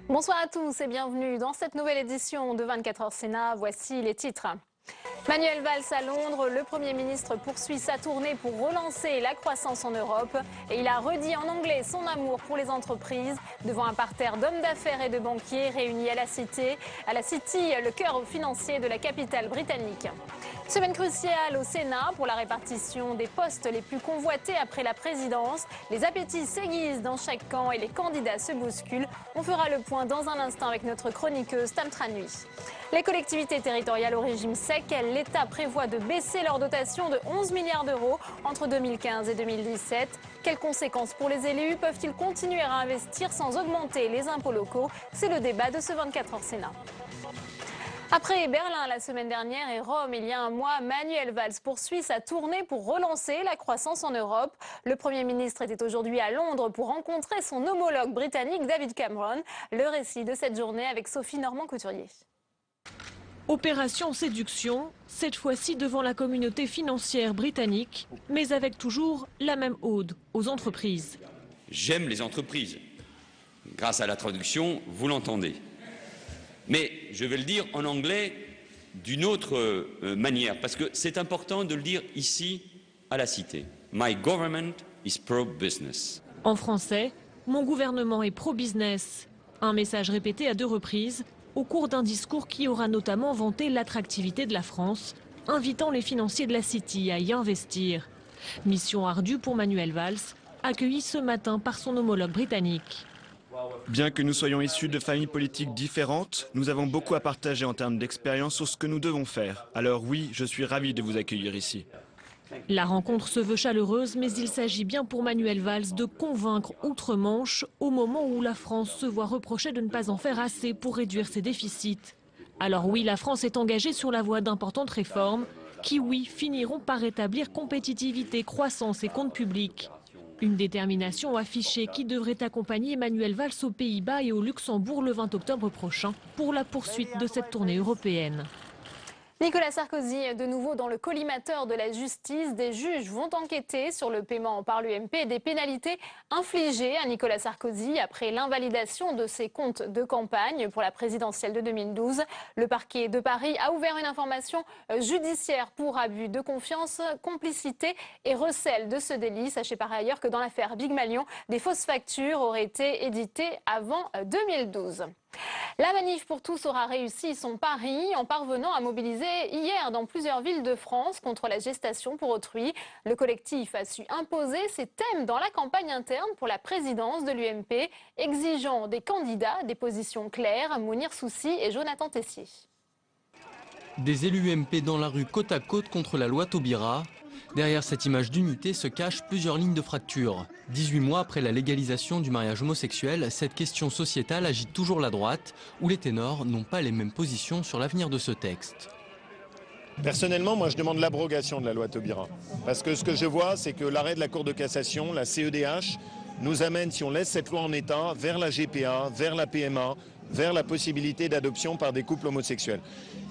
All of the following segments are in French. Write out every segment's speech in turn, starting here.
Bonsoir à tous et bienvenue dans cette nouvelle édition de 24 heures Sénat. Voici les titres. Manuel Valls à Londres, le Premier ministre poursuit sa tournée pour relancer la croissance en Europe et il a redit en anglais son amour pour les entreprises devant un parterre d'hommes d'affaires et de banquiers réunis à la City, le cœur financier de la capitale britannique. Semaine cruciale au Sénat pour la répartition des postes les plus convoités après la présidence. Les appétits s'aiguisent dans chaque camp et les candidats se bousculent. On fera le point dans un instant avec notre chroniqueuse Tam Tranui. Les collectivités territoriales au régime sec, l'État prévoit de baisser leur dotation de 11 milliards d'euros entre 2015 et 2017. Quelles conséquences pour les élus? Peuvent-ils continuer à investir sans augmenter les impôts locaux? C'est le débat de ce 24 heures Sénat. Après Berlin la semaine dernière et Rome il y a un mois, Manuel Valls poursuit sa tournée pour relancer la croissance en Europe. Le Premier ministre était aujourd'hui à Londres pour rencontrer son homologue britannique David Cameron. Le récit de cette journée avec Sophie Normand-Couturier. Opération séduction, cette fois-ci devant la communauté financière britannique, mais avec toujours la même ode aux entreprises. J'aime les entreprises. Grâce à la traduction, vous l'entendez. Mais je vais le dire en anglais d'une autre manière, parce que c'est important de le dire ici à la Cité. My government is pro-business. En français, mon gouvernement est pro-business. Un message répété à 2 reprises au cours d'un discours qui aura notamment vanté l'attractivité de la France, invitant les financiers de la City à y investir. Mission ardue pour Manuel Valls, accueilli ce matin par son homologue britannique. Bien que nous soyons issus de familles politiques différentes, nous avons beaucoup à partager en termes d'expérience sur ce que nous devons faire. Alors oui, je suis ravi de vous accueillir ici. La rencontre se veut chaleureuse, mais il s'agit bien pour Manuel Valls de convaincre outre-Manche au moment où la France se voit reprocher de ne pas en faire assez pour réduire ses déficits. Alors oui, la France est engagée sur la voie d'importantes réformes qui, oui, finiront par rétablir compétitivité, croissance et comptes publics. Une détermination affichée qui devrait accompagner Manuel Valls aux Pays-Bas et au Luxembourg le 20 octobre prochain pour la poursuite de cette tournée européenne. Nicolas Sarkozy est de nouveau dans le collimateur de la justice. Des juges vont enquêter sur le paiement par l'UMP et des pénalités infligées à Nicolas Sarkozy après l'invalidation de ses comptes de campagne pour la présidentielle de 2012. Le parquet de Paris a ouvert une information judiciaire pour abus de confiance, complicité et recel de ce délit. Sachez par ailleurs que dans l'affaire Big Malion, des fausses factures auraient été éditées avant 2012. La manif pour tous aura réussi son pari en parvenant à mobiliser hier dans plusieurs villes de France contre la gestation pour autrui. Le collectif a su imposer ses thèmes dans la campagne interne pour la présidence de l'UMP, exigeant des candidats des positions claires, Mounir Soussi et Jonathan Tessier. Des élus UMP dans la rue côte à côte contre la loi Taubira. Derrière cette image d'unité se cachent plusieurs lignes de fracture. 18 mois après la légalisation du mariage homosexuel, cette question sociétale agite toujours la droite, où les ténors n'ont pas les mêmes positions sur l'avenir de ce texte. Personnellement, moi je demande l'abrogation de la loi Taubira. Parce que ce que je vois, c'est que l'arrêt de la Cour de cassation, la CEDH, nous amène, si on laisse cette loi en état, vers la GPA, vers la PMA, vers la possibilité d'adoption par des couples homosexuels.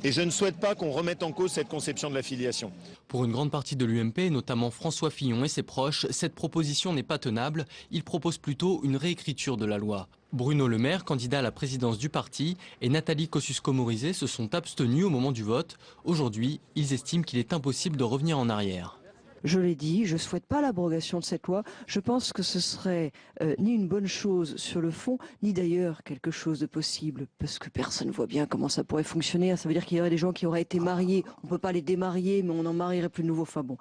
Et je ne souhaite pas qu'on remette en cause cette conception de la filiation. Pour une grande partie de l'UMP, notamment François Fillon et ses proches, cette proposition n'est pas tenable. Il propose plutôt une réécriture de la loi. Bruno Le Maire, candidat à la présidence du parti, et Nathalie Kosciusko-Morizet se sont abstenus au moment du vote. Aujourd'hui, ils estiment qu'il est impossible de revenir en arrière. Je l'ai dit, je ne souhaite pas l'abrogation de cette loi. Je pense que ce serait ni une bonne chose sur le fond, ni d'ailleurs quelque chose de possible. Parce que personne ne voit bien comment ça pourrait fonctionner. Ça veut dire qu'il y aurait des gens qui auraient été mariés. On ne peut pas les démarier, mais on n'en marierait plus de nouveau. Enfin bon.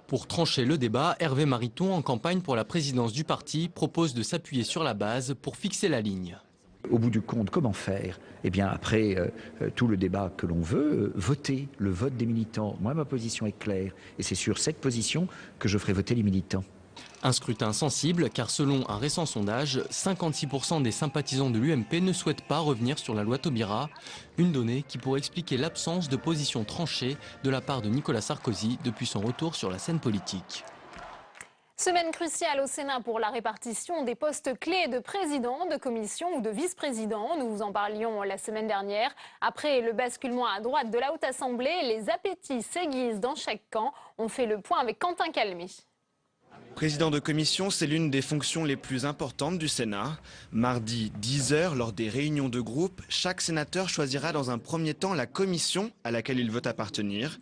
Pour trancher le débat, Hervé Mariton, en campagne pour la présidence du parti, propose de s'appuyer sur la base pour fixer la ligne. Au bout du compte, comment faire? Eh bien, après tout le débat que l'on veut, voter, le vote des militants. Moi, ma position est claire. Et c'est sur cette position que je ferai voter les militants. Un scrutin sensible, car selon un récent sondage, 56% des sympathisants de l'UMP ne souhaitent pas revenir sur la loi Taubira. Une donnée qui pourrait expliquer l'absence de position tranchée de la part de Nicolas Sarkozy depuis son retour sur la scène politique. Semaine cruciale au Sénat pour la répartition des postes clés de président, de commission ou de vice-président. Nous vous en parlions la semaine dernière. Après le basculement à droite de la Haute Assemblée, les appétits s'aiguisent dans chaque camp. On fait le point avec Quentin Calmy. Président de commission, c'est l'une des fonctions les plus importantes du Sénat. Mardi 10h, lors des réunions de groupe, chaque sénateur choisira dans un premier temps la commission à laquelle il veut appartenir.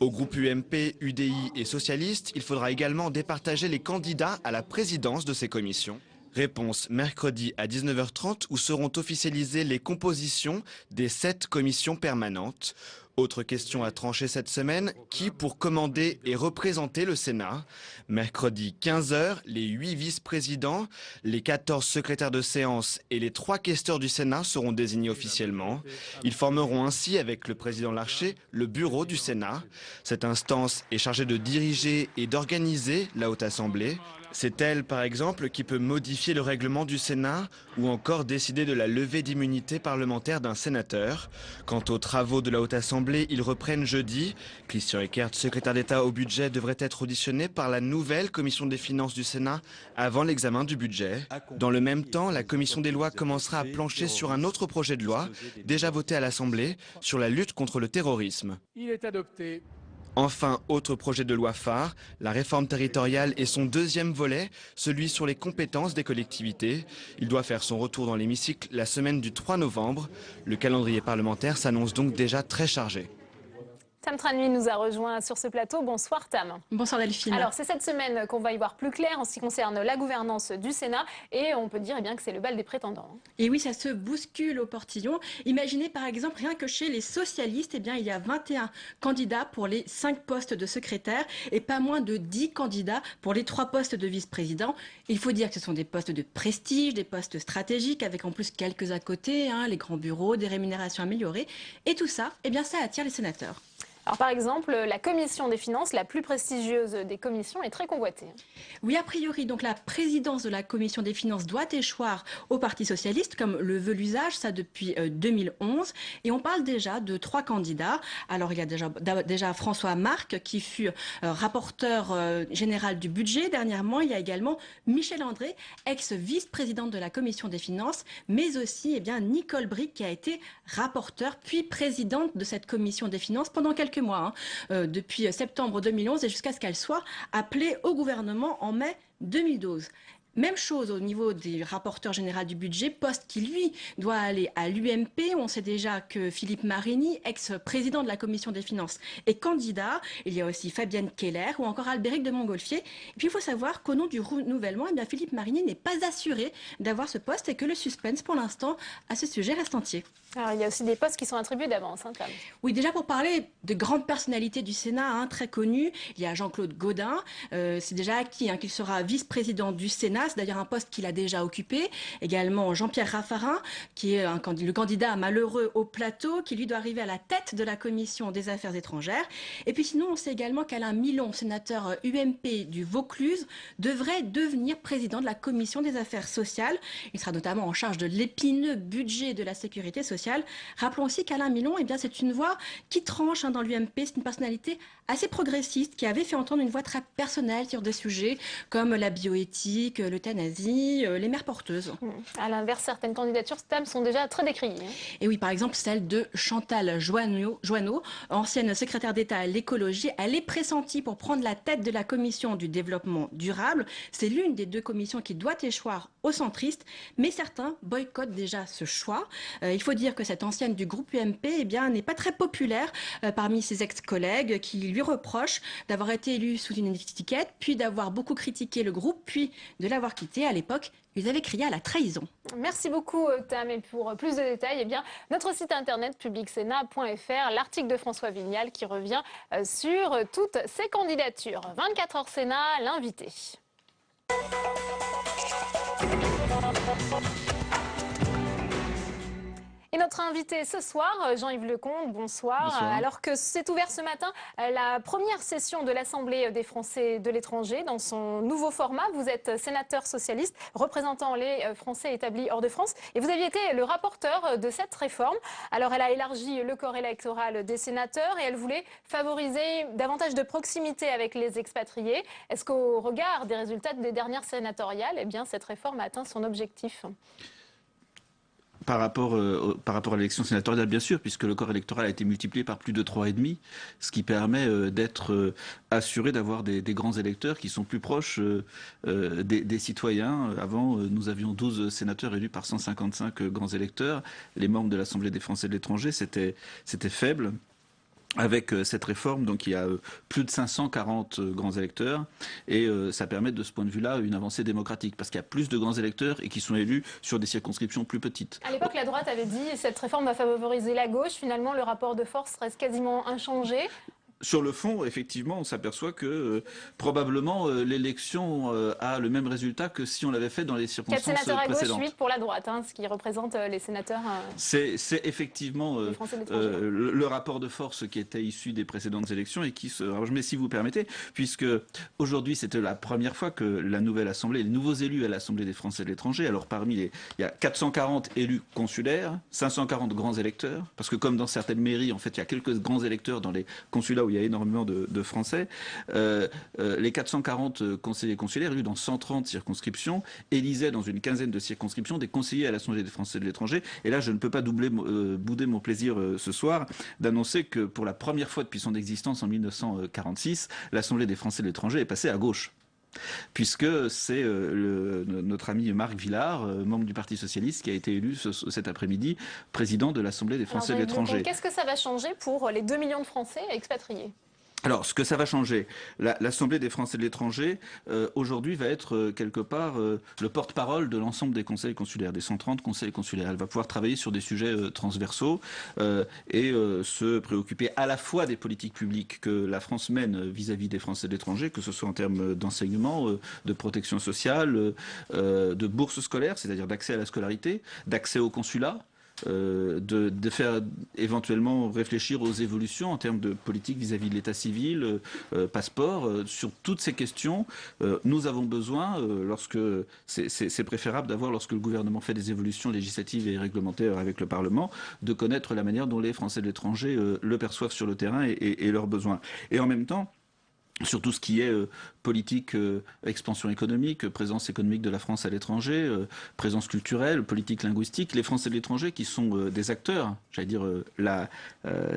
Au groupe UMP, UDI et socialistes, il faudra également départager les candidats à la présidence de ces commissions. Réponse mercredi à 19h30 où seront officialisées les compositions des 7 commissions permanentes. Autre question à trancher cette semaine, qui pour commander et représenter le Sénat? Mercredi 15h, les 8 vice-présidents, les 14 secrétaires de séance et les 3 questeurs du Sénat seront désignés officiellement. Ils formeront ainsi avec le président Larcher le bureau du Sénat. Cette instance est chargée de diriger et d'organiser la Haute Assemblée. C'est elle, par exemple, qui peut modifier le règlement du Sénat ou encore décider de la levée d'immunité parlementaire d'un sénateur. Quant aux travaux de la Haute Assemblée, ils reprennent jeudi. Christian Eckert, secrétaire d'État au budget, devrait être auditionné par la nouvelle commission des finances du Sénat avant l'examen du budget. Dans le même temps, la commission des lois commencera à plancher sur un autre projet de loi, déjà voté à l'Assemblée, sur la lutte contre le terrorisme. Il est adopté. Enfin, autre projet de loi phare, la réforme territoriale et son deuxième volet, celui sur les compétences des collectivités. Il doit faire son retour dans l'hémicycle la semaine du 3 novembre. Le calendrier parlementaire s'annonce donc déjà très chargé. Tam Tranui nous a rejoint sur ce plateau. Bonsoir Tam. Bonsoir Delphine. Alors c'est cette semaine qu'on va y voir plus clair en ce qui concerne la gouvernance du Sénat et on peut dire bien que c'est le bal des prétendants. Et oui, ça se bouscule au portillon. Imaginez par exemple rien que chez les socialistes, eh bien, il y a 21 candidats pour les 5 postes de secrétaire et pas moins de 10 candidats pour les 3 postes de vice-président. Il faut dire que ce sont des postes de prestige, des postes stratégiques avec en plus quelques à côté, les grands bureaux, des rémunérations améliorées. Et tout ça, eh bien, ça attire les sénateurs. Alors par exemple, la commission des finances, la plus prestigieuse des commissions, est très convoitée. Oui, a priori, donc la présidence de la commission des finances doit échoir au Parti socialiste, comme le veut l'usage, ça depuis 2011. Et on parle déjà de 3 candidats. Alors il y a déjà François Marc, qui fut rapporteur général du budget dernièrement. Il y a également Michel André, ex-vice-présidente de la commission des finances, mais aussi Nicole Bricq, qui a été rapporteure puis présidente de cette commission des finances pendant quelques mois, depuis septembre 2011 et jusqu'à ce qu'elle soit appelée au gouvernement en mai 2012. Même chose au niveau des rapporteurs généraux du budget, poste qui, lui, doit aller à l'UMP. On sait déjà que Philippe Marini, ex-président de la Commission des finances, est candidat. Il y a aussi Fabienne Keller ou encore Albéric de Montgolfier. Et puis, il faut savoir qu'au nom du renouvellement, Philippe Marini n'est pas assuré d'avoir ce poste et que le suspense, pour l'instant, à ce sujet reste entier. Alors, il y a aussi des postes qui sont attribués d'avance. Oui, déjà pour parler de grandes personnalités du Sénat, très connues, il y a Jean-Claude Gaudin. C'est déjà acquis qu'il sera vice-président du Sénat. C'est d'ailleurs un poste qu'il a déjà occupé. Également Jean-Pierre Raffarin, qui est le candidat malheureux au plateau, qui lui doit arriver à la tête de la commission des affaires étrangères. Et puis sinon, on sait également qu'Alain Milon, sénateur UMP du Vaucluse, devrait devenir président de la commission des affaires sociales. Il sera notamment en charge de l'épineux budget de la sécurité sociale. Rappelons aussi qu'Alain Milon, c'est une voix qui tranche dans l'UMP. C'est une personnalité assez progressiste qui avait fait entendre une voix très personnelle sur des sujets comme la bioéthique, l'euthanasie, les mères porteuses. À l'inverse, certaines candidatures sont déjà très décriées. Et oui, par exemple celle de Chantal Joanneau, ancienne secrétaire d'État à l'écologie. Elle est pressentie pour prendre la tête de la commission du développement durable. C'est l'une des 2 commissions qui doit échoir aux centristes, mais certains boycottent déjà ce choix. Il faut dire que cette ancienne du groupe UMP n'est pas très populaire parmi ses ex-collègues qui lui reprochent d'avoir été élue sous une étiquette, puis d'avoir beaucoup critiqué le groupe, puis de l'avoir quitté. À l'époque, ils avaient crié à la trahison. Merci beaucoup Tam. Et pour plus de détails, notre site internet publicsénat.fr, l'article de François Vignal qui revient sur toutes ces candidatures. 24 heures Sénat, l'invité. Et notre invité ce soir, Jean-Yves Lecomte, bonsoir. Bonsoir. Alors que s'est ouverte ce matin la première session de l'Assemblée des Français de l'étranger dans son nouveau format, vous êtes sénateur socialiste représentant les Français établis hors de France et vous aviez été le rapporteur de cette réforme. Alors elle a élargi le corps électoral des sénateurs et elle voulait favoriser davantage de proximité avec les expatriés. Est-ce qu'au regard des résultats des dernières sénatoriales, eh bien, cette réforme a atteint son objectif ? Par rapport à l'élection sénatoriale, bien sûr, puisque le corps électoral a été multiplié par plus de 3,5, ce qui permet d'être assuré d'avoir des grands électeurs qui sont plus proches des citoyens. Avant, nous avions 12 sénateurs élus par 155 grands électeurs. Les membres de l'Assemblée des Français de l'étranger, c'était faible. Avec cette réforme, donc il y a plus de 540 grands électeurs et ça permet de ce point de vue-là une avancée démocratique parce qu'il y a plus de grands électeurs et qui sont élus sur des circonscriptions plus petites. À l'époque, la droite avait dit que cette réforme va favoriser la gauche. Finalement, le rapport de force reste quasiment inchangé. Sur le fond, effectivement, on s'aperçoit que probablement l'élection a le même résultat que si on l'avait fait dans les circonstances précédentes. 4 sénateurs à gauche, 8 pour la droite, ce qui représente les sénateurs. C'est effectivement le rapport de force qui était issu des précédentes élections et qui se rapproche. Mais si vous permettez, puisque aujourd'hui c'était la première fois que la nouvelle Assemblée, les nouveaux élus à l'Assemblée des Français de l'étranger, alors il y a 440 élus consulaires, 540 grands électeurs, parce que comme dans certaines mairies, en fait, il y a quelques grands électeurs dans les consulats où il y a énormément de Français. Les 440 conseillers consulaires élus dans 130 circonscriptions élisaient dans une quinzaine de circonscriptions des conseillers à l'Assemblée des Français de l'étranger. Et là, je ne peux pas bouder mon plaisir ce soir d'annoncer que pour la première fois depuis son existence en 1946, l'Assemblée des Français de l'étranger est passée à gauche. Puisque c'est notre ami Marc Villard, membre du Parti Socialiste, qui a été élu cet après-midi président de l'Assemblée des Français de l'étranger. Qu'est-ce que ça va changer pour les 2 millions de Français expatriés ? Alors, ce que ça va changer, l'Assemblée des Français de l'étranger, aujourd'hui, va être quelque part le porte-parole de l'ensemble des conseils consulaires, des 130 conseils consulaires. Elle va pouvoir travailler sur des sujets transversaux et se préoccuper à la fois des politiques publiques que la France mène vis-à-vis des Français de l'étranger, que ce soit en termes d'enseignement, de protection sociale, de bourse scolaire, c'est-à-dire d'accès à la scolarité, d'accès au consulat, de faire éventuellement réfléchir aux évolutions en termes de politique vis-à-vis de l'état civil, passeport, sur toutes ces questions. Nous avons besoin, lorsque c'est préférable d'avoir, lorsque le gouvernement fait des évolutions législatives et réglementaires avec le Parlement, de connaître la manière dont les Français de l'étranger le perçoivent sur le terrain et leurs besoins. Et en même temps, sur tout ce qui est politique, expansion économique, présence économique de la France à l'étranger, présence culturelle, politique linguistique, les Français de l'étranger qui sont des acteurs, j'allais dire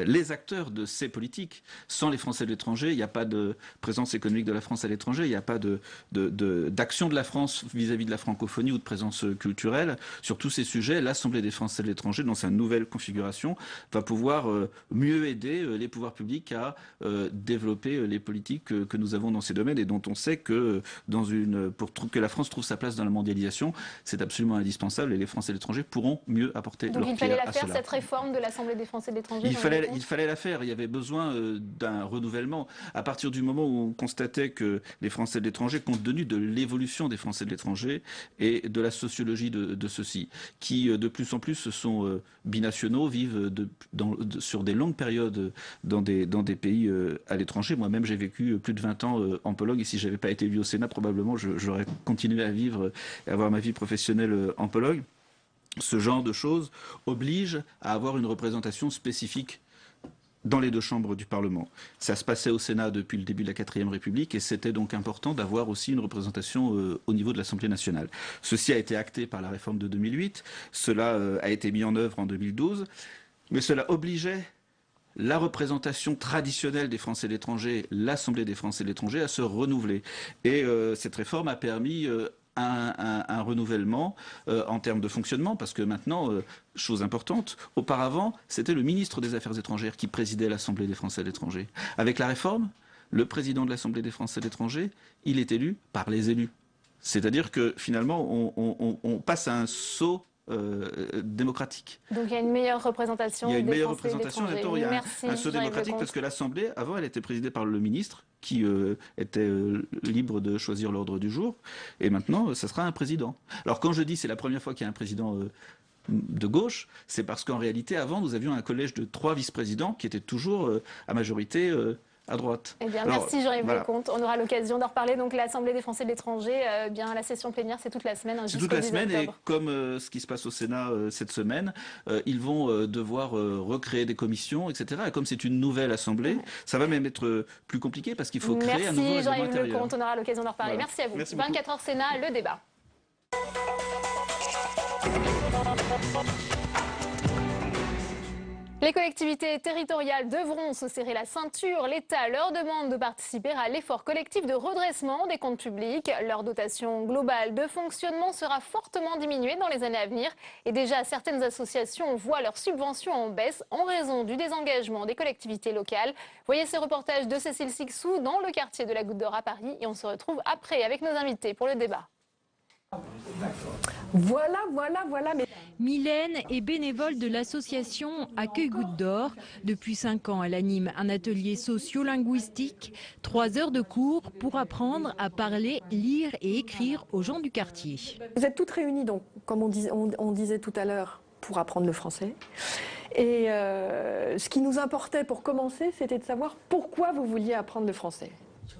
les acteurs de ces politiques. Sans les Français de l'étranger, il n'y a pas de présence économique de la France à l'étranger, il n'y a pas d'action de la France vis-à-vis de la francophonie ou de présence culturelle. Sur tous ces sujets, l'Assemblée des Français de l'étranger, dans sa nouvelle configuration, va pouvoir mieux aider les pouvoirs publics à développer les politiques que nous avons dans ces domaines et dont on sait que pour que la France trouve sa place dans la mondialisation, c'est absolument indispensable et les Français de l'étranger pourront mieux apporter leur pierre à cela. Donc il fallait la faire, cette réforme de l'Assemblée des Français de l'étranger. Il fallait la faire, il y avait besoin d'un renouvellement. À partir du moment où on constatait que les Français de l'étranger, compte tenu de l'évolution des Français de l'étranger et de la sociologie de ceux-ci, qui de plus en plus sont binationaux, vivent sur des longues périodes dans des pays à l'étranger. Moi-même, j'ai vécu plus de 20 ans en Pologne et si je n'avais pas été élu au Sénat, probablement j'aurais continué à vivre et avoir ma vie professionnelle en Pologne. Ce genre de choses oblige à avoir une représentation spécifique dans les deux chambres du Parlement. Ça se passait au Sénat depuis le début de la 4e République et c'était donc important d'avoir aussi une représentation au niveau de l'Assemblée nationale. Ceci a été acté par la réforme de 2008, cela a été mis en œuvre en 2012, mais cela obligeait la représentation traditionnelle des Français de l'étranger, l'Assemblée des Français de l'étranger, à se renouveler. Et cette réforme a permis un renouvellement en termes de fonctionnement, parce que maintenant, chose importante, auparavant, c'était le ministre des Affaires étrangères qui présidait l'Assemblée des Français de l'étranger. Avec la réforme, le président de l'Assemblée des Français de l'étranger, il est élu par les élus. C'est-à-dire que finalement, on passe à un saut démocratique. Donc il y a une meilleure représentation. Il y a une meilleure représentation, en même temps il y a un saut démocratique parce que l'Assemblée, avant, elle était présidée par le ministre qui était libre de choisir l'ordre du jour et maintenant, ça sera un président. Alors quand je dis c'est la première fois qu'il y a un président de gauche, c'est parce qu'en réalité, avant, nous avions un collège de 3 vice-présidents qui étaient toujours à majorité à droite. Eh bien, Alors, merci Jean-Yves voilà. Lecomte. On aura l'occasion d'en reparler. Donc, l'Assemblée des Français de l'étranger, bien la session plénière, c'est toute la semaine. C'est toute la semaine et comme ce qui se passe au Sénat cette semaine, ils vont devoir recréer des commissions, etc. Et comme c'est une nouvelle Assemblée, ça va même être plus compliqué parce qu'il faut créer un nouveau règlement intérieur. Merci Jean-Yves Lecomte, on aura l'occasion d'en reparler. Voilà. Merci à vous. Merci 24 heures Sénat, le débat. Les collectivités territoriales devront se serrer la ceinture. L'État leur demande de participer à l'effort collectif de redressement des comptes publics. Leur dotation globale de fonctionnement sera fortement diminuée dans les années à venir. Et déjà, certaines associations voient leurs subventions en baisse en raison du désengagement des collectivités locales. Voyez ce reportage de Cécile Sixou dans le quartier de la Goutte d'Or à Paris. Et on se retrouve après avec nos invités pour le débat. Voilà. Mais... Mylène est bénévole de l'association Accueil Goutte d'Or. Depuis 5 ans, elle anime un atelier socio-linguistique, 3 heures de cours pour apprendre à parler, lire et écrire aux gens du quartier. Vous êtes toutes réunies, donc, comme on disait tout à l'heure, pour apprendre le français. Et ce qui nous importait pour commencer, c'était de savoir pourquoi vous vouliez apprendre le français.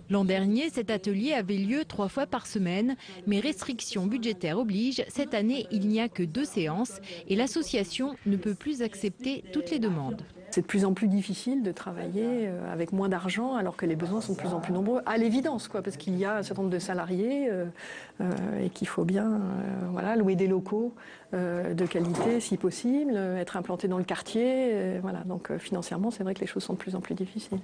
L'an dernier, cet atelier avait lieu 3 fois par semaine, mais restrictions budgétaires obligent. Cette année, il n'y a que 2 séances et l'association ne peut plus accepter toutes les demandes. C'est de plus en plus difficile de travailler avec moins d'argent alors que les besoins sont de plus en plus nombreux, à l'évidence, parce qu'il y a un certain nombre de salariés et qu'il faut bien louer des locaux de qualité si possible, être implanté dans le quartier. Donc financièrement, c'est vrai que les choses sont de plus en plus difficiles.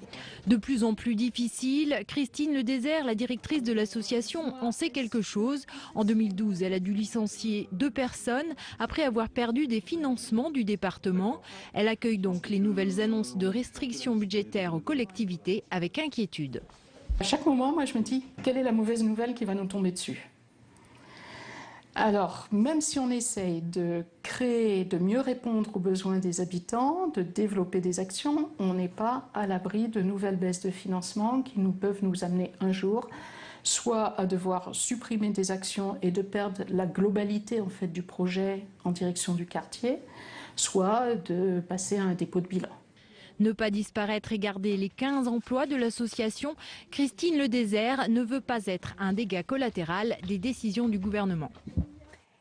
De plus en plus difficiles, Christine Ledésert, la directrice de l'association, en sait quelque chose. En 2012, elle a dû licencier 2 personnes après avoir perdu des financements du département. Elle accueille donc les nouvelles annonces de restrictions budgétaires aux collectivités avec inquiétude. À chaque moment, moi, je me dis, quelle est la mauvaise nouvelle qui va nous tomber dessus ? Alors, même si on essaye de créer, de mieux répondre aux besoins des habitants, de développer des actions, on n'est pas à l'abri de nouvelles baisses de financement qui peuvent nous amener un jour soit à devoir supprimer des actions et de perdre la globalité en fait, du projet en direction du quartier, soit de passer à un dépôt de bilan. Ne pas disparaître et garder les 15 emplois de l'association, Christine Ledésert ne veut pas être un dégât collatéral des décisions du gouvernement.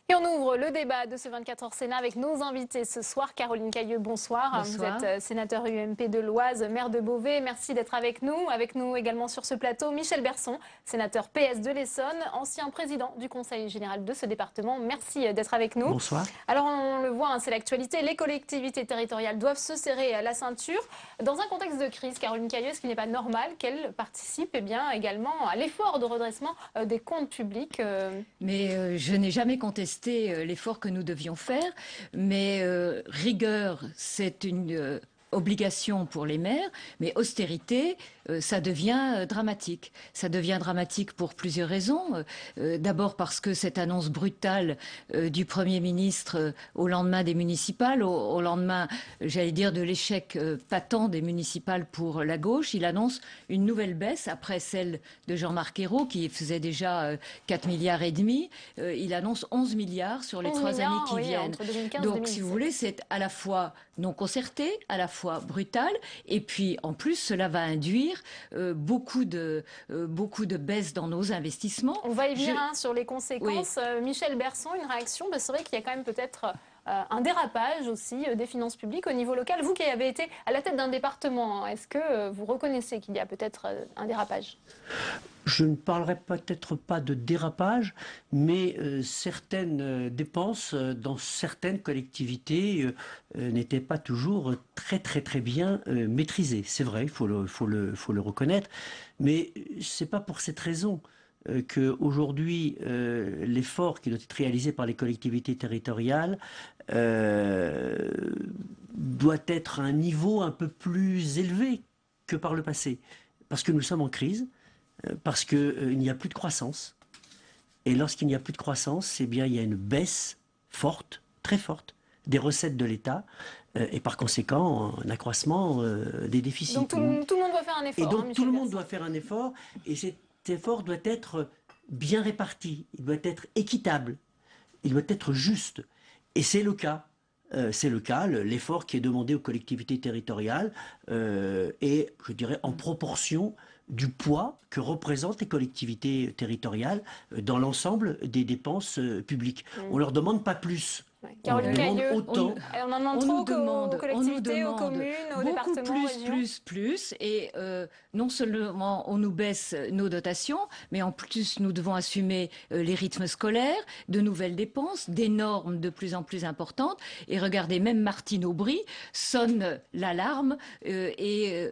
Et on ouvre le débat de ce 24 heures Sénat avec nos invités ce soir. Caroline Cayeux, bonsoir. Bonsoir. Vous êtes sénateur UMP de l'Oise, maire de Beauvais. Merci d'être avec nous. Avec nous également sur ce plateau, Michel Berson, sénateur PS de l'Essonne, ancien président du Conseil général de ce département. Merci d'être avec nous. Bonsoir. Alors on le voit, c'est l'actualité. Les collectivités territoriales doivent se serrer la ceinture. Dans un contexte de crise, Caroline Cayeux, est-ce qu'il n'est pas normal qu'elles participent également à l'effort de redressement des comptes publics Mais je n'ai jamais contesté l'effort que nous devions faire, mais rigueur, c'est une obligation pour les maires, mais austérité, ça devient dramatique. Ça devient dramatique pour plusieurs raisons. D'abord parce que cette annonce brutale du Premier ministre au lendemain des municipales, au lendemain, j'allais dire, de l'échec patent des municipales pour la gauche, il annonce une nouvelle baisse après celle de Jean-Marc Ayrault qui faisait déjà 4,5 milliards. Il annonce 11 milliards sur les 3 années qui viennent. Donc, si vous voulez, c'est à la fois non concerté, à la fois brutal, et puis en plus, cela va induire beaucoup de baisses dans nos investissements. On va y venir sur les conséquences. Oui. Michel Berson, une réaction, c'est vrai qu'il y a quand même peut-être un dérapage aussi des finances publiques au niveau local. Vous qui avez été à la tête d'un département, est-ce que vous reconnaissez qu'il y a peut-être un dérapage ? Je ne parlerai peut-être pas de dérapage, mais certaines dépenses dans certaines collectivités n'étaient pas toujours très bien maîtrisées. C'est vrai, il faut le reconnaître, mais c'est pas pour cette raison qu'aujourd'hui l'effort qui doit être réalisé par les collectivités territoriales doit être à un niveau un peu plus élevé que par le passé, parce que nous sommes en crise. Parce qu'il n'y a plus de croissance. Et lorsqu'il n'y a plus de croissance, eh bien, il y a une baisse forte, très forte, des recettes de l'État et par conséquent un accroissement des déficits. Donc tout le monde doit faire un effort. Et donc tout le monde doit faire un effort et cet effort doit être bien réparti, il doit être équitable, il doit être juste. Et c'est le cas. C'est le cas, l'effort qui est demandé aux collectivités territoriales est, je dirais, en proportion du poids que représentent les collectivités territoriales dans l'ensemble des dépenses publiques. On ne leur demande pas plus. Caroline Cayeux, autant. On en demande trop aux collectivités, aux communes, aux départements, aux régions. Plus. Et non seulement on nous baisse nos dotations, mais en plus nous devons assumer les rythmes scolaires, de nouvelles dépenses, des normes de plus en plus importantes. Et regardez, même Martine Aubry sonne l'alarme et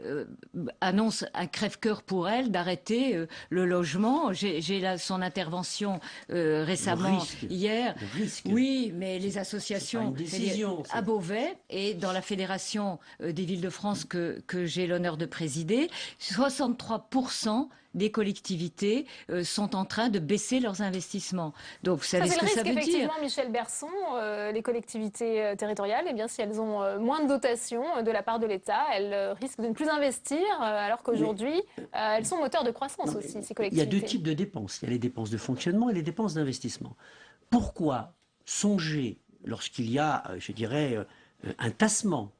annonce un crève-cœur pour elle d'arrêter le logement. J'ai là son intervention récemment, hier. Oui, mais les associations à Beauvais et dans la Fédération des villes de France que j'ai l'honneur de présider, 63% des collectivités sont en train de baisser leurs investissements. Donc vous savez ce que ça veut dire. C'est le risque, effectivement, Michel Berson, les collectivités territoriales, eh bien, si elles ont moins de dotations de la part de l'État, elles risquent de ne plus investir, alors qu'aujourd'hui, elles sont moteurs de croissance aussi, ces collectivités. Il y a deux types de dépenses. Il y a les dépenses de fonctionnement et les dépenses d'investissement. Pourquoi songer, lorsqu'il y a, je dirais, un tassement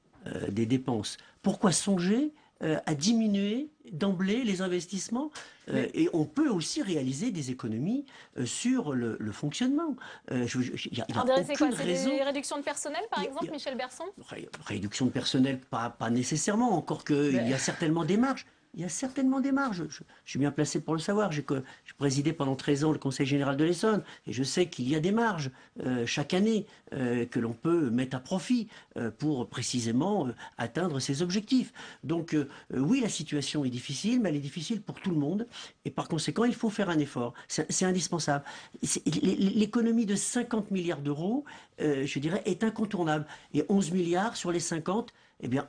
des dépenses, pourquoi songer à diminuer d'emblée les investissements et on peut aussi réaliser des économies sur le fonctionnement. Il n'y a aucune raison. C'est des réductions de personnel, par exemple, Michel Berson? Réduction de personnel, pas nécessairement, encore qu'il y a certainement des marges. Il y a certainement des marges. Je suis bien placé pour le savoir. J'ai présidé pendant 13 ans le Conseil général de l'Essonne et je sais qu'il y a des marges chaque année que l'on peut mettre à profit pour précisément atteindre ces objectifs. Donc oui, la situation est difficile, mais elle est difficile pour tout le monde et par conséquent, il faut faire un effort. C'est indispensable. L'économie de 50 milliards d'euros, je dirais, est incontournable. Et 11 milliards sur les 50, eh bien,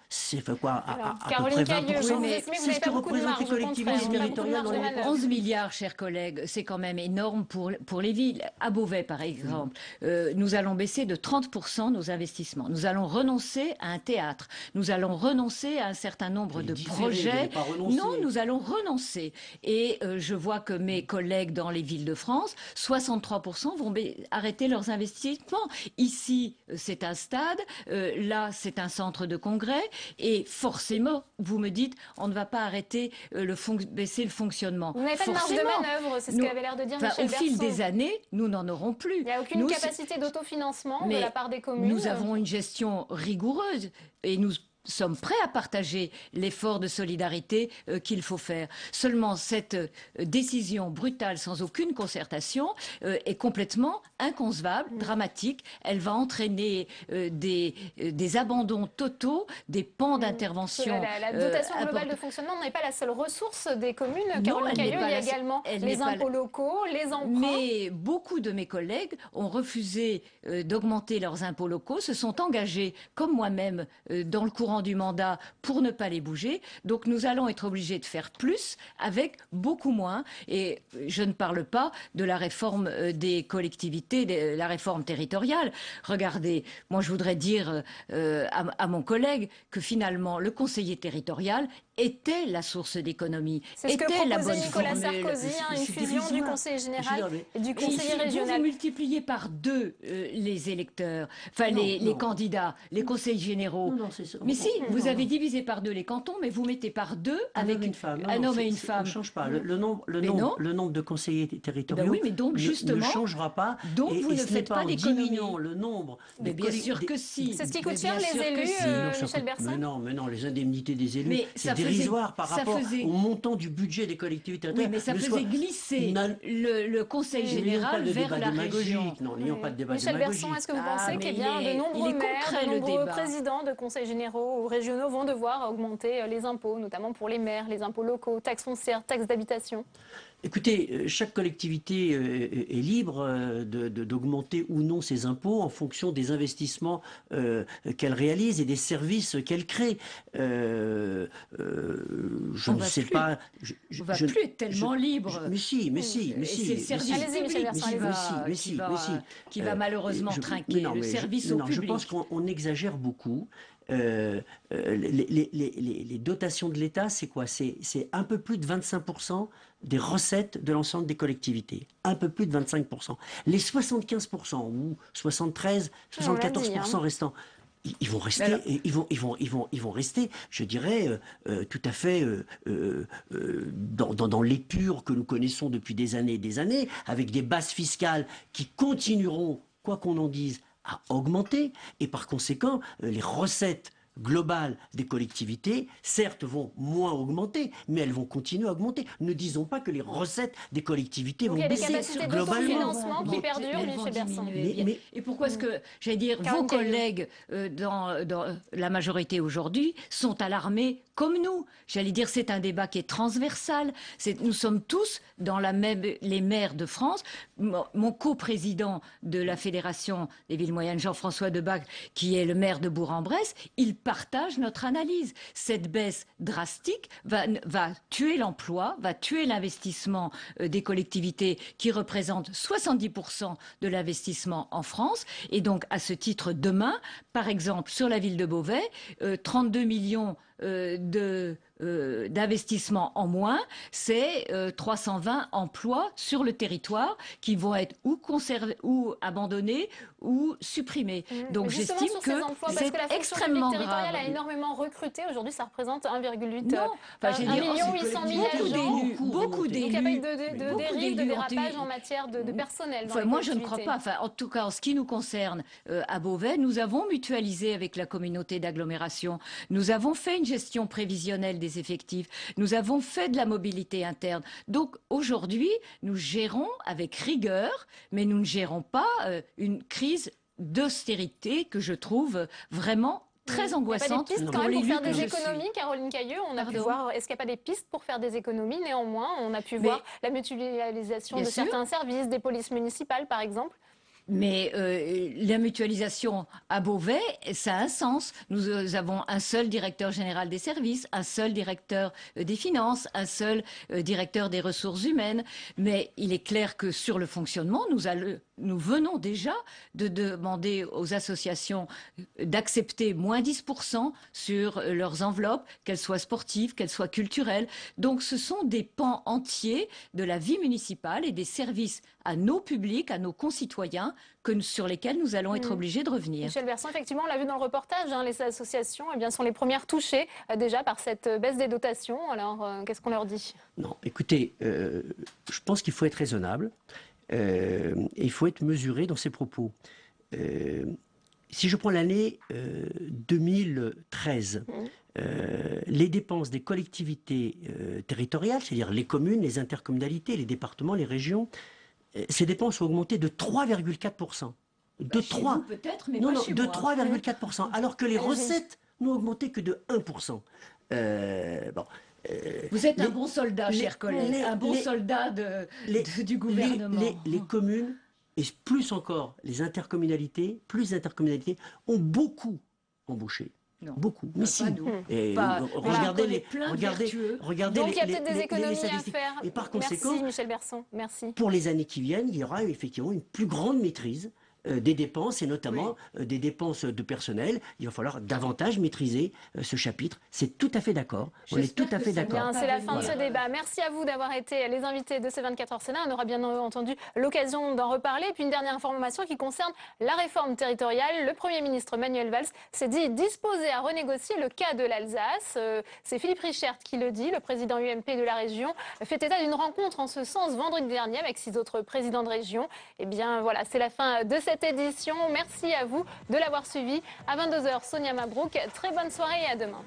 c'est quoi, à peu près 20%. C'est ce que représentent les collectivités territoriales dans les dépenses. 11 milliards, chers collègues, c'est quand même énorme pour les villes. À Beauvais, par exemple, nous allons baisser de 30% nos investissements. Nous allons renoncer à un théâtre. Nous allons renoncer à un certain nombre de projets. Non, nous allons renoncer. Et je vois que mes collègues dans les villes de France, 63% vont arrêter leurs investissements. Ici, c'est un stade. Là, c'est un centre de congrès. Et forcément, vous me dites, on ne va pas arrêter baisser le fonctionnement. Vous n'avez pas de marge de manœuvre, c'est ce qu'avait l'air de dire Michel Berson. Au fil des années, nous n'en aurons plus. Il n'y a aucune capacité d'autofinancement de la part des communes. Nous avons une gestion rigoureuse et nous sommes prêts à partager l'effort de solidarité qu'il faut faire. Seulement, cette décision brutale, sans aucune concertation, est complètement inconcevable, dramatique. Elle va entraîner des abandons totaux, des pans d'intervention. La dotation globale de fonctionnement n'est pas la seule ressource des communes. Caroline Cayeux, il y a également les impôts locaux, les emprunts. Mais beaucoup de mes collègues ont refusé d'augmenter leurs impôts locaux, se sont engagés, comme moi-même, dans le courant du mandat pour ne pas les bouger. Donc nous allons être obligés de faire plus avec beaucoup moins. Et je ne parle pas de la réforme des collectivités, de la réforme territoriale. Regardez, moi je voudrais dire à mon collègue que finalement le conseiller territorial était la source d'économie, était la bonne Nicolas formule. Sarkozy, une fusion du conseiller général et du conseiller régional. Vous multipliez par 2 les électeurs, enfin les candidats, les conseils généraux. Mais si, vous avez divisé par 2 les cantons, mais vous mettez par 2 avec un homme et une femme. Ça ne change pas. Le nombre de conseillers territoriaux ne changera pas. Donc vous ne faites pas l'économie. Diminuant le nombre. Mais bien sûr que si. C'est ce qui coûte cher les élus, Michel Berson. Mais non, les indemnités des élus, c'est dérisoire par rapport au montant du budget des collectivités territoriales. Oui, mais ça faisait glisser le conseil général vers la région. Non, n'ayons pas de débat Michel démagogique. Berson, est-ce que vous pensez que de nombreux maires, de nombreux présidents de conseils généraux ou régionaux vont devoir augmenter les impôts, notamment pour les maires, les impôts locaux, taxes foncières, taxes d'habitation? Écoutez, chaque collectivité est libre d'augmenter ou non ses impôts en fonction des investissements qu'elle réalise et des services qu'elle crée. Je ne sais pas. On ne va plus être tellement libre. Mais si. C'est le service qui va malheureusement trinquer, le service au public. Je pense qu'on exagère beaucoup. les dotations de l'État, c'est quoi? C'est un peu plus de 25% des recettes de l'ensemble des collectivités. Un peu plus de 25%. Les 75% ou 73, 74% restants, ils vont rester, ils vont rester, je dirais, tout à fait dans l'épure que nous connaissons depuis des années, avec des bases fiscales qui continueront, quoi qu'on en dise, à augmenter, et par conséquent, les recettes globales des collectivités, certes, vont moins augmenter, mais elles vont continuer à augmenter. Ne disons pas que les recettes des collectivités vont baisser globalement. Il y a des capacités d'autofinancement qui perdurent, Michel Berson. Et pourquoi est-ce que, j'allais dire, vos collègues dans la majorité aujourd'hui sont alarmés comme nous? J'allais dire, c'est un débat qui est transversal. Nous sommes tous dans les maires de France. Mon coprésident de la Fédération des villes moyennes, Jean-François Debac, qui est le maire de Bourg-en-Bresse, il partage notre analyse. Cette baisse drastique va tuer l'emploi, va tuer l'investissement des collectivités qui représentent 70% de l'investissement en France. Et donc, à ce titre, demain, par exemple, sur la ville de Beauvais, 32 millions d'investissement en moins, c'est 320 emplois sur le territoire qui vont être ou conservés, ou abandonnés, ou supprimés. Donc j'estime que c'est extrêmement grave. Elle a énormément recruté. Aujourd'hui, ça représente 1,8 beaucoup d'élus. Donc il n'y a pas eu de dérive, de dérapage en matière de personnel. Moi, je ne crois pas. Enfin, en tout cas, en ce qui nous concerne, à Beauvais, nous avons mutualisé avec la communauté d'agglomération. Nous avons fait une gestion prévisionnelle des effectifs. Nous avons fait de la mobilité interne. Donc aujourd'hui, nous gérons avec rigueur, mais nous ne gérons pas une crise d'austérité que je trouve vraiment très angoissante. Il n'y a pas des pistes quand même pour faire des économies, Caroline Cayeux? On a pu voir, est-ce qu'il n'y a pas des pistes pour faire des économies? Néanmoins, on a pu voir la mutualisation de certains services, des polices municipales par exemple. Mais la mutualisation à Beauvais, ça a un sens. Nous avons un seul directeur général des services, un seul directeur des finances, un seul directeur des ressources humaines. Mais il est clair que sur le fonctionnement, nous venons déjà de demander aux associations d'accepter moins 10% sur leurs enveloppes, qu'elles soient sportives, qu'elles soient culturelles. Donc ce sont des pans entiers de la vie municipale et des services à nos publics, à nos concitoyens, sur lesquels nous allons être obligés de revenir. Michel Berson, effectivement, on l'a vu dans le reportage, les associations sont les premières touchées déjà par cette baisse des dotations. Alors, qu'est-ce qu'on leur dit? Non, écoutez, je pense qu'il faut être raisonnable et il faut être mesuré dans ses propos. Si je prends l'année 2013, les dépenses des collectivités territoriales, c'est-à-dire les communes, les intercommunalités, les départements, les régions, ces dépenses ont augmenté de 3,4%. De 3, peut-être, mais non, pas non, chez de moi. 3,4%, alors que les recettes n'ont augmenté que de 1%. Vous êtes un bon soldat, cher collègue, un bon soldat du gouvernement. Les communes, et plus encore les intercommunalités, ont beaucoup embauché. Non. Beaucoup, mais si. Regardez les Donc il y a peut-être des économies à faire. Et par conséquent, merci Michel Berson, merci. Pour les années qui viennent, il y aura effectivement une plus grande maîtrise des dépenses et notamment des dépenses de personnel. Il va falloir davantage maîtriser ce chapitre. C'est tout à fait d'accord. On est tout à fait d'accord. C'est la fin de ce débat. Merci à vous d'avoir été les invités de ces 24 heures Sénat. On aura bien entendu l'occasion d'en reparler. Et puis une dernière information qui concerne la réforme territoriale. Le Premier ministre Manuel Valls s'est dit disposé à renégocier le cas de l'Alsace. C'est Philippe Richert qui le dit. Le président UMP de la région fait état d'une rencontre en ce sens vendredi dernier avec 6 autres présidents de région. Eh bien voilà, c'est la fin de cette édition. Merci à vous de l'avoir suivi. À 22h, Sonia Mabrouk. Très bonne soirée et à demain.